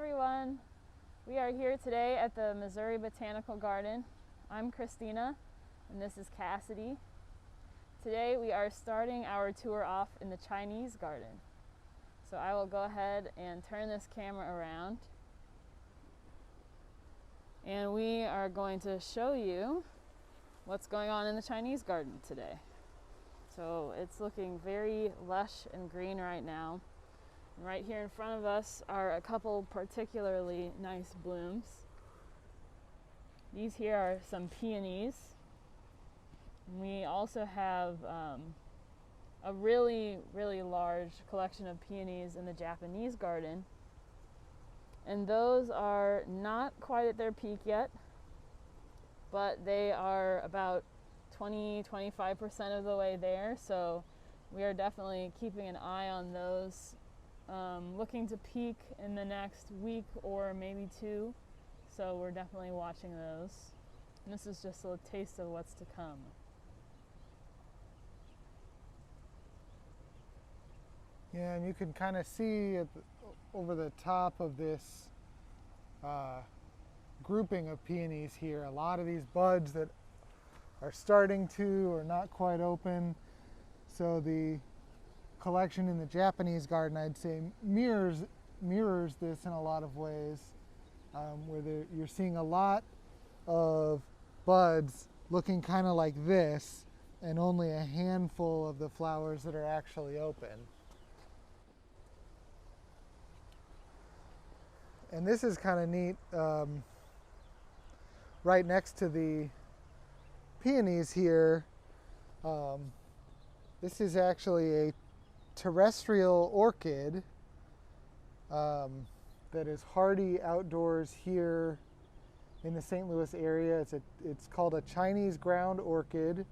everyone. We are here today at the Missouri Botanical Garden. I'm Christina and this is Cassidy. Today we are starting our tour off in the Chinese garden. So I will go ahead and turn this camera around and we are going to show you what's going on in the Chinese garden today. So it's looking very lush and green right now. And right here in front of us are a couple particularly nice blooms. These here are some peonies. And we also have a really large collection of peonies in the Japanese garden. And those are not quite at their peak yet, but they are about 20-25% of the way there. So we are definitely keeping an eye on those. Looking to peak in the next week or maybe two, so we're definitely watching those. And this is just a taste of what's to come. Yeah, and you can kind of see over the top of this grouping of peonies here, a lot of these buds that are starting to or not quite open. So the collection in the Japanese garden, I'd say, mirrors this in a lot of ways, where you're seeing a lot of buds looking kind of like this and only a handful of the flowers that are actually open. And this is kind of neat. Right next to the peonies here, this is actually a terrestrial orchid that is hardy outdoors here in the St. Louis area. It's called a Chinese ground orchid.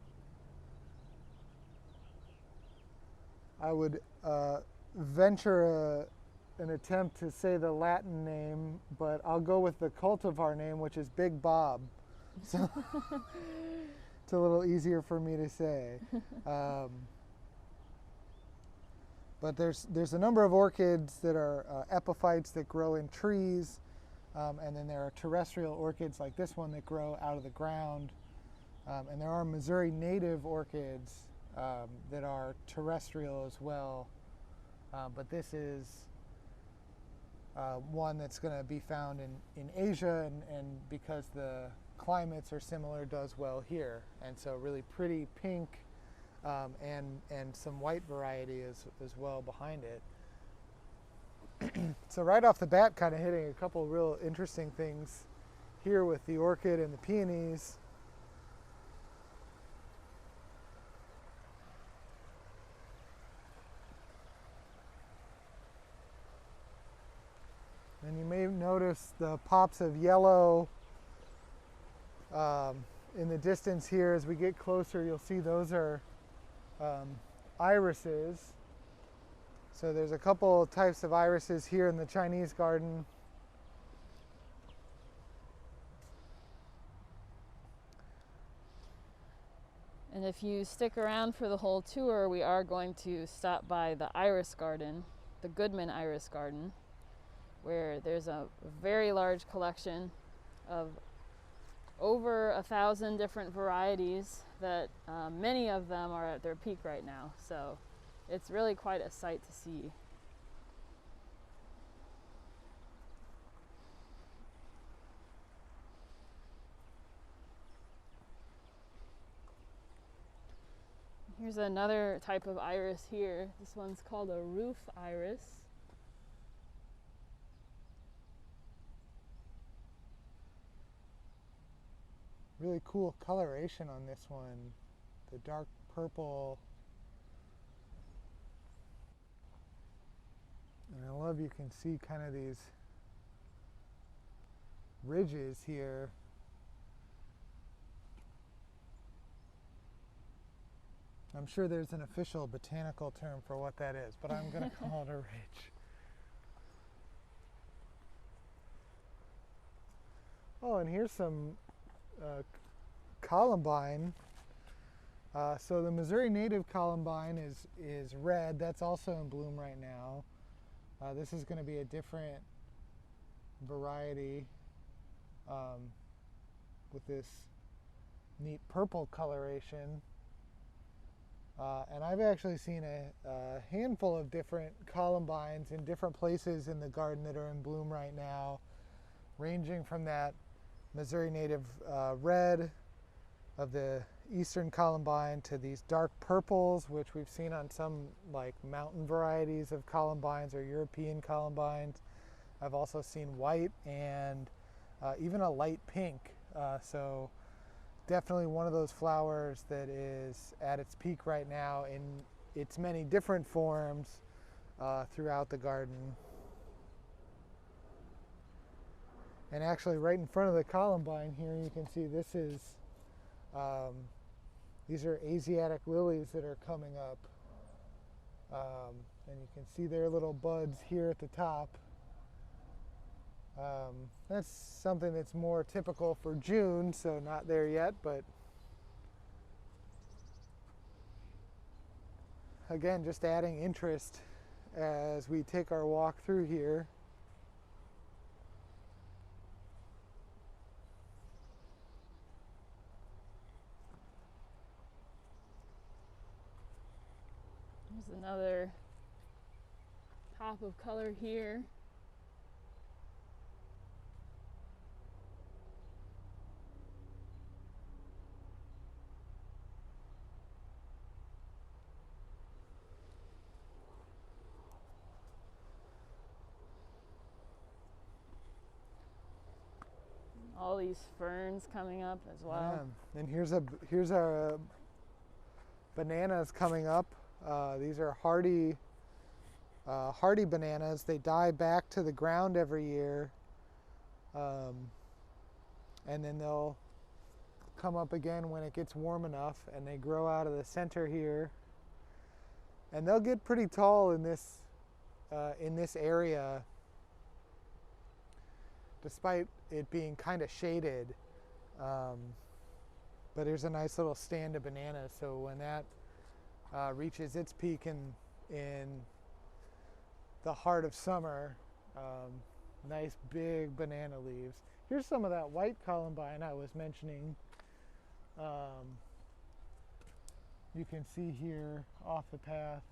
I would venture an attempt to say the Latin name, but I'll go with the cultivar name, which is Big Bob. So it's a little easier for me to say. But there's a number of orchids that are epiphytes that grow in trees, and then there are terrestrial orchids like this one that grow out of the ground, and there are Missouri native orchids that are terrestrial as well, but this is one that's going to be found in Asia, and because the climates are similar, does well here, and so really pretty pink. And some white variety as well behind it. So right off the bat, kind of hitting a couple real interesting things here with the orchid and the peonies. And you may notice the pops of yellow in the distance here. As we get closer, you'll see those are irises. So there's a couple types of irises here in the Chinese garden. And if you stick around for the whole tour, we are going to stop by the iris garden, the Goodman Iris Garden, where there's a very large collection of over 1,000 different varieties that many of them are at their peak right now. So it's really quite a sight to see. Here's another type of iris here. This one's called a roof iris. Really cool coloration on this one. The dark purple. And I love you can see kind of these ridges here. I'm sure there's an official botanical term for what that is, but I'm going to call it a ridge. Oh, and here's some columbine. So the Missouri native columbine is red. That's also in bloom right now. This is going to be a different variety with this neat purple coloration. And I've actually seen a handful of different columbines in different places in the garden that are in bloom right now, ranging from that Missouri native red of the eastern columbine to these dark purples, which we've seen on some like mountain varieties of columbines or European columbines. I've also seen white and even a light pink. So definitely one of those flowers that is at its peak right now in its many different forms throughout the garden. And actually right in front of the columbine here, you can see this is, these are Asiatic lilies that are coming up. And you can see their little buds here at the top. That's something that's more typical for June, so not there yet, but again, just adding interest as we take our walk through here. There's another pop of color here. All these ferns coming up as well. Yeah. And here's our bananas coming up. These are hardy bananas. They die back to the ground every year, and then they'll come up again when it gets warm enough, and they grow out of the center here. And they'll get pretty tall in this area, despite it being kind of shaded. But there's a nice little stand of bananas, so when that reaches its peak in the heart of summer, nice big banana leaves. Here's some of that white columbine I was mentioning. You can see here off the path.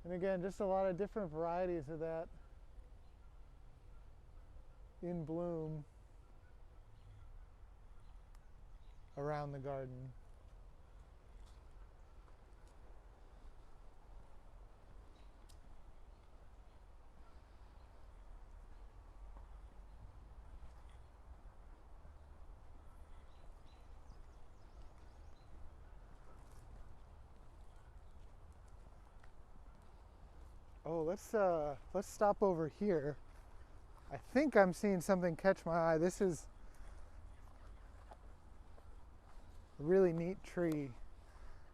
And again, just a lot of different varieties of that in bloom around the garden. Oh, let's stop over here. I think I'm seeing something catch my eye. This is a really neat tree.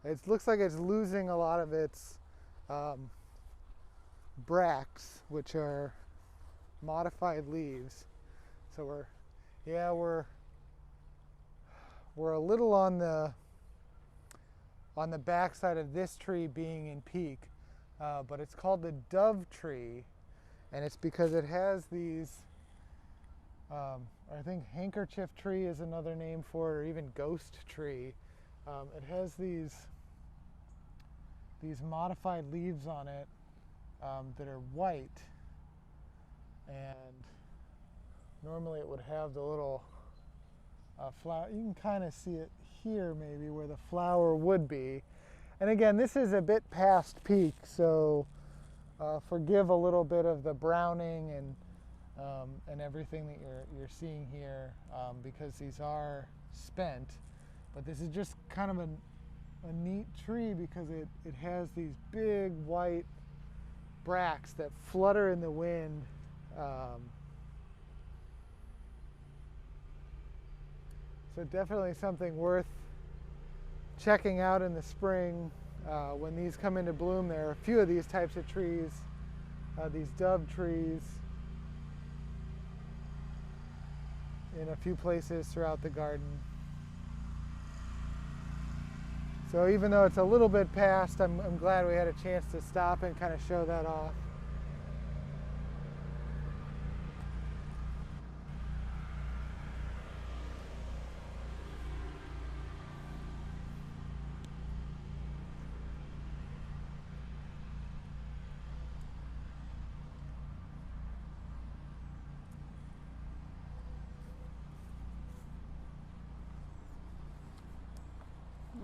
It looks like it's losing a lot of its bracts, which are modified leaves. So we're a little on the backside of this tree being in peak, but it's called the dove tree, and it's because it has these. I think handkerchief tree is another name for it, or even ghost tree. It has these modified leaves on it that are white, and normally it would have the little flower. You can kind of see it here maybe where the flower would be. And again, this is a bit past peak, so forgive a little bit of the browning and everything that you're seeing here, because these are spent. But this is just kind of a neat tree because it has these big white bracts that flutter in the wind. So definitely something worth checking out in the spring when these come into bloom. There are a few of these types of trees, these dove trees, in a few places throughout the garden. So even though it's a little bit past, I'm glad we had a chance to stop and kind of show that off.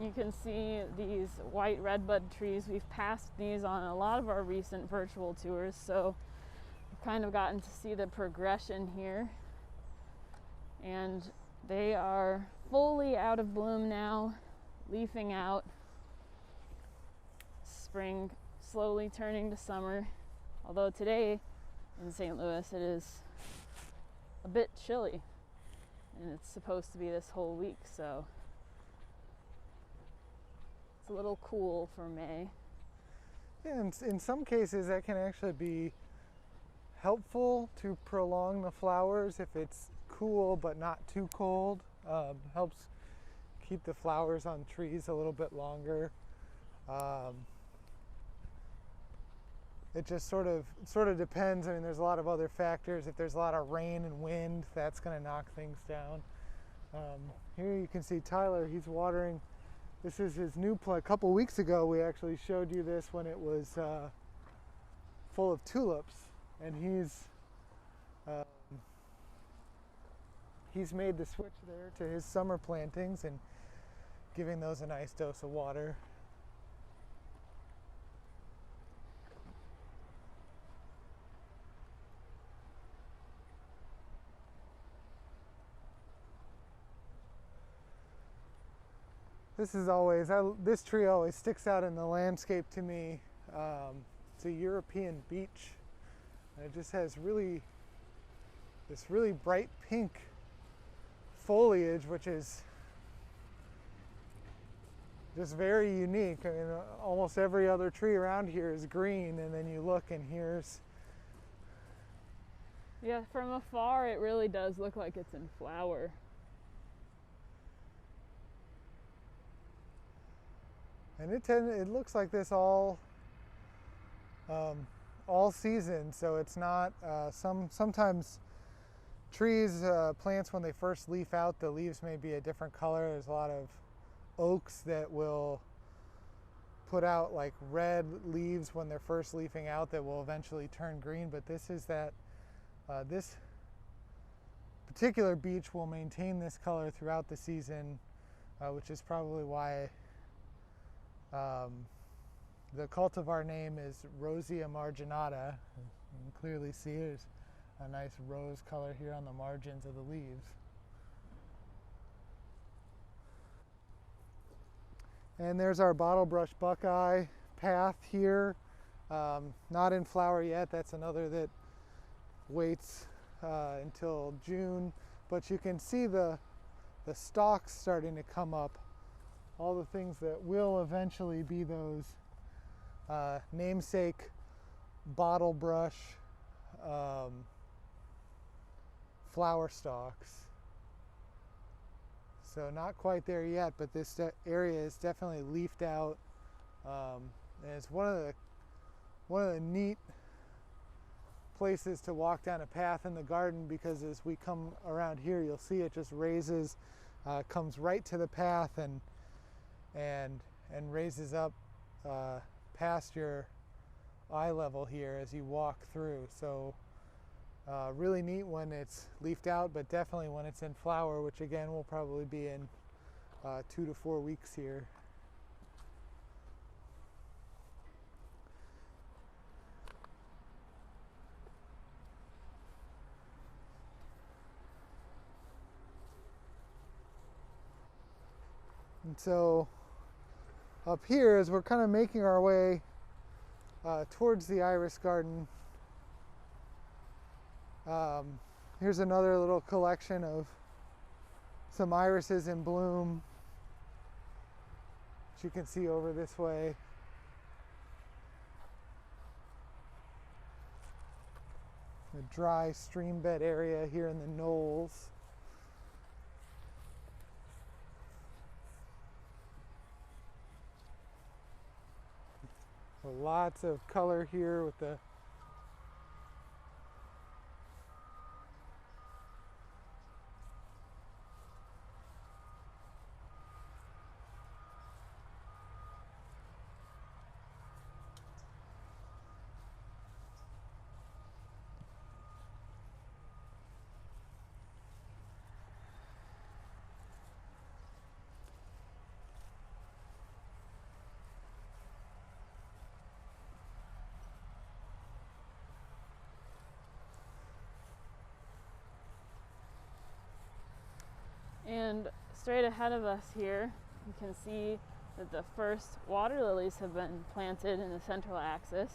You can see these white redbud trees. We've passed these on a lot of our recent virtual tours, so we've kind of gotten to see the progression here. And they are fully out of bloom now, leafing out. Spring slowly turning to summer, although today in St. Louis it is a bit chilly, and it's supposed to be this whole week, so it's a little cool for May. Yeah, and in some cases that can actually be helpful to prolong the flowers if it's cool but not too cold. Helps keep the flowers on trees a little bit longer. It just sort of depends. I mean, there's a lot of other factors. If there's a lot of rain and wind, that's going to knock things down. Here you can see Tyler, he's watering. This is his new plant. A couple weeks ago, we actually showed you this when it was full of tulips, and he's made the switch there to his summer plantings and giving those a nice dose of water. This tree always sticks out in the landscape to me. It's a European beech. And it just has this really bright pink foliage, which is just very unique. I mean, almost every other tree around here is green, and then you look and Yeah, from afar it really does look like it's in flower. And it looks like this all season, so it's not, sometimes trees, plants, when they first leaf out, the leaves may be a different color. There's a lot of oaks that will put out like red leaves when they're first leafing out that will eventually turn green, but this particular beech will maintain this color throughout the season, which is probably why the cultivar name is Rosea marginata. You can clearly see there's a nice rose color here on the margins of the leaves. And there's our bottle brush buckeye path here. Not in flower yet. That's another that waits until June. But you can see the stalks starting to come up. All the things that will eventually be those namesake bottle brush flower stalks. So not quite there yet, but this area is definitely leafed out, and it's one of the neat places to walk down a path in the garden, because as we come around here, you'll see it just raises, comes right to the path and raises up past your eye level here as you walk through. So really neat when it's leafed out, but definitely when it's in flower, which again will probably be in 2 to 4 weeks here. And so up here, as we're kind of making our way towards the iris garden, here's another little collection of some irises in bloom, which you can see over this way. The dry stream bed area here in the knolls. So lots of color here with the straight ahead of us here, you can see that the first water lilies have been planted in the central axis.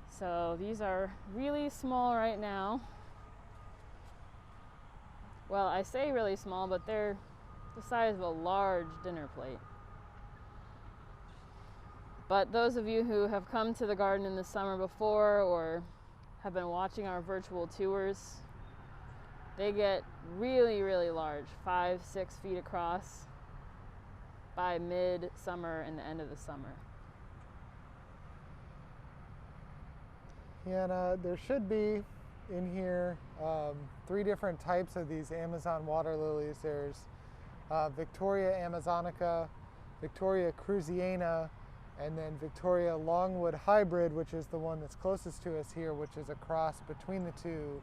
So these are really small right now. Well, I say really small, but they're the size of a large dinner plate. But those of you who have come to the garden in the summer before or have been watching our virtual tours, they get really, really large, 5-6 feet across by mid-summer and the end of the summer. Yeah, and there should be in here 3 different types of these Amazon water lilies. There's Victoria amazonica, Victoria cruziana, and then Victoria longwood hybrid, which is the one that's closest to us here, which is a cross between the two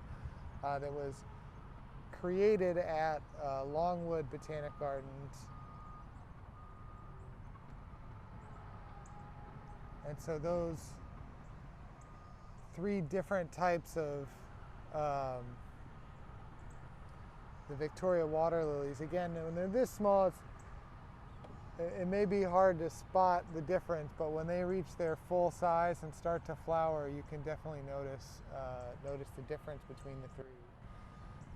that was created at Longwood Botanic Gardens. And so those 3 different types of the Victoria water lilies. Again, when they're this small, it may be hard to spot the difference, but when they reach their full size and start to flower, you can definitely notice the difference between the 3.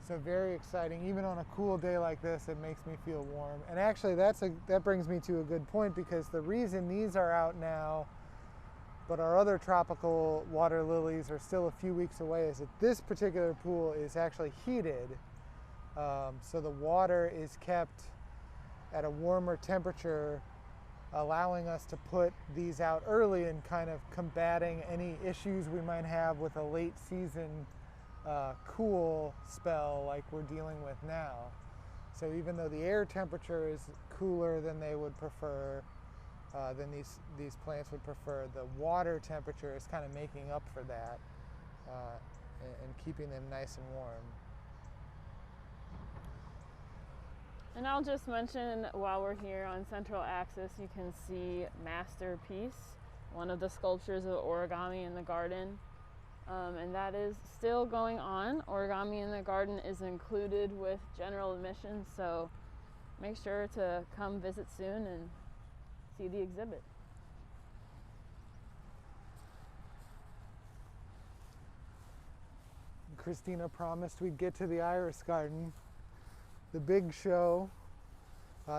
So very exciting. Even on a cool day like this, it makes me feel warm. And actually, that brings me to a good point, because the reason these are out now, but our other tropical water lilies are still a few weeks away, is that this particular pool is actually heated. So the water is kept at a warmer temperature, allowing us to put these out early and kind of combating any issues we might have with a late season cool spell like we're dealing with now. So even though the air temperature is cooler than they would prefer, than these plants would prefer, the water temperature is kind of making up for that and keeping them nice and warm. And I'll just mention, while we're here on central axis, you can see Masterpiece, one of the sculptures of origami in the garden. And that is still going on. Origami in the garden is included with general admission, so make sure to come visit soon and see the exhibit. Christina promised we'd get to the iris garden, the big show.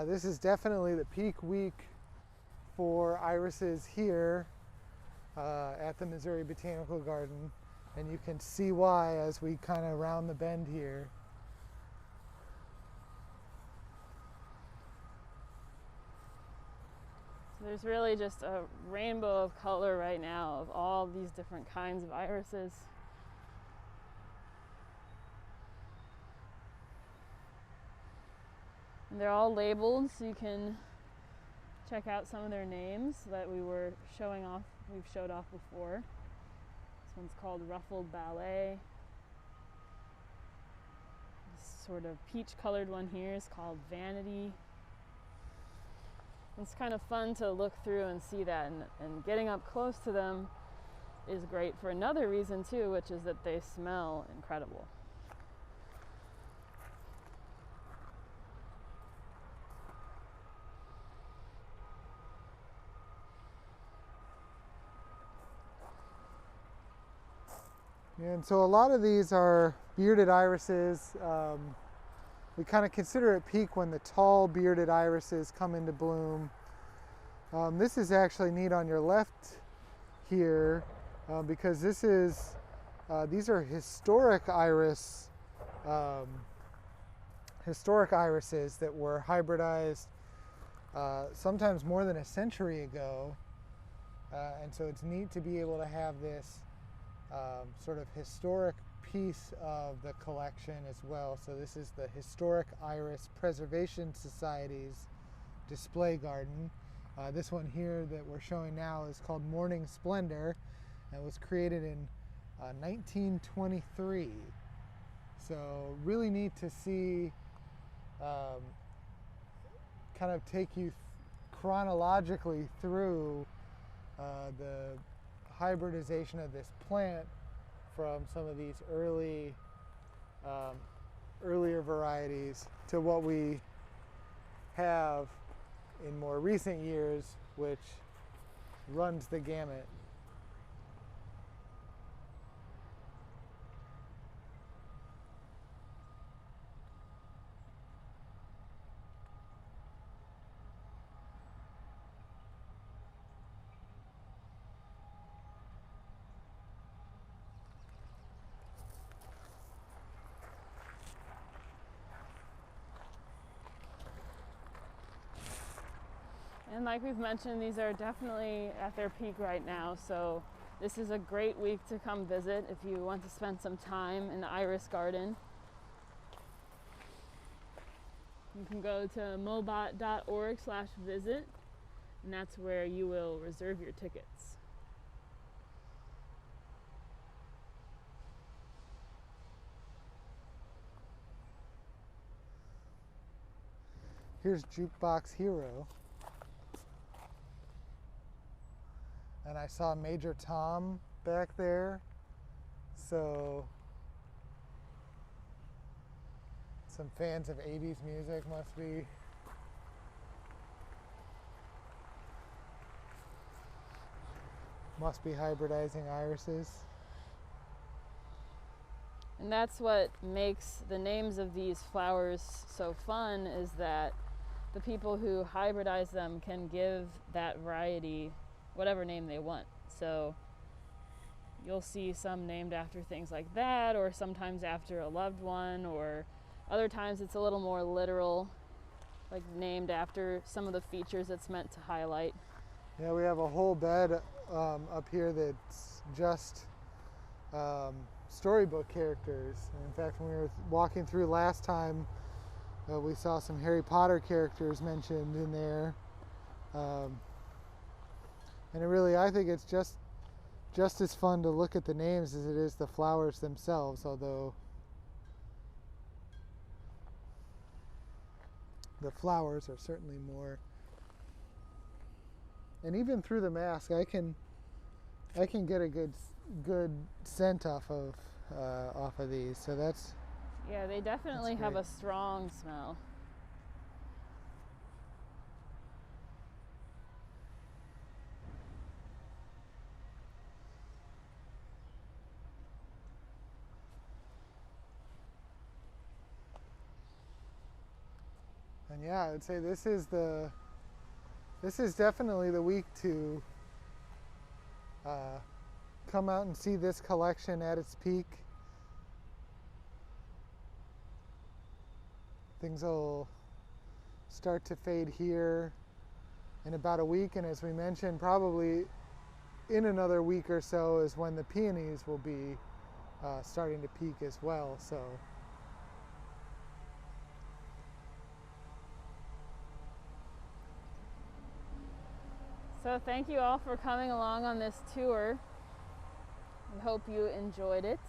This is definitely the peak week for irises here at the Missouri Botanical Garden, and you can see why as we kind of round the bend here. So there's really just a rainbow of color right now of all these different kinds of irises. And they're all labeled, so you can check out some of their names that we've showed off before. This one's called Ruffled Ballet. This sort of peach colored one here is called Vanity. It's kind of fun to look through and see that, and getting up close to them is great for another reason too, which is that they smell incredible. And so a lot of these are bearded irises. We kind of consider it peak when the tall bearded irises come into bloom. This is actually neat on your left here because these are historic irises that were hybridized sometimes more than a century ago. And so it's neat to be able to have this sort of historic piece of the collection as well. So this is the Historic Iris Preservation Society's display garden. This one here that we're showing now is called Morning Splendor and was created in 1923. So really neat to see, kind of take you chronologically through the hybridization of this plant from some of these early earlier varieties to what we have in more recent years, which runs the gamut. And like we've mentioned, these are definitely at their peak right now, so this is a great week to come visit if you want to spend some time in the Iris Garden. You can go to mobot.org/visit, and that's where you will reserve your tickets. Here's Jukebox Hero. And I saw Major Tom back there, so some fans of 80s music must be hybridizing irises. And that's what makes the names of these flowers so fun, is that the people who hybridize them can give that variety whatever name they want. So you'll see some named after things like that, or sometimes after a loved one, or other times it's a little more literal, like named after some of the features it's meant to highlight. Yeah, we have a whole bed up here that's just storybook characters. And in fact, when we were walking through last time, we saw some Harry Potter characters mentioned in there. And it really, I think it's just as fun to look at the names as it is the flowers themselves, although the flowers are certainly more. And even through the mask, I can get a good scent off of these. So that's, yeah, they definitely have a strong smell. And yeah, I would say this is definitely the week to come out and see this collection at its peak. Things will start to fade here in about a week, and as we mentioned, probably in another week or so is when the peonies will be starting to peak as well. So thank you all for coming along on this tour. We hope you enjoyed it.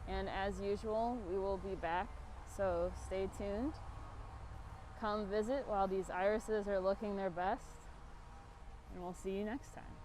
And as usual, we will be back, so stay tuned. Come visit while these irises are looking their best, and we'll see you next time.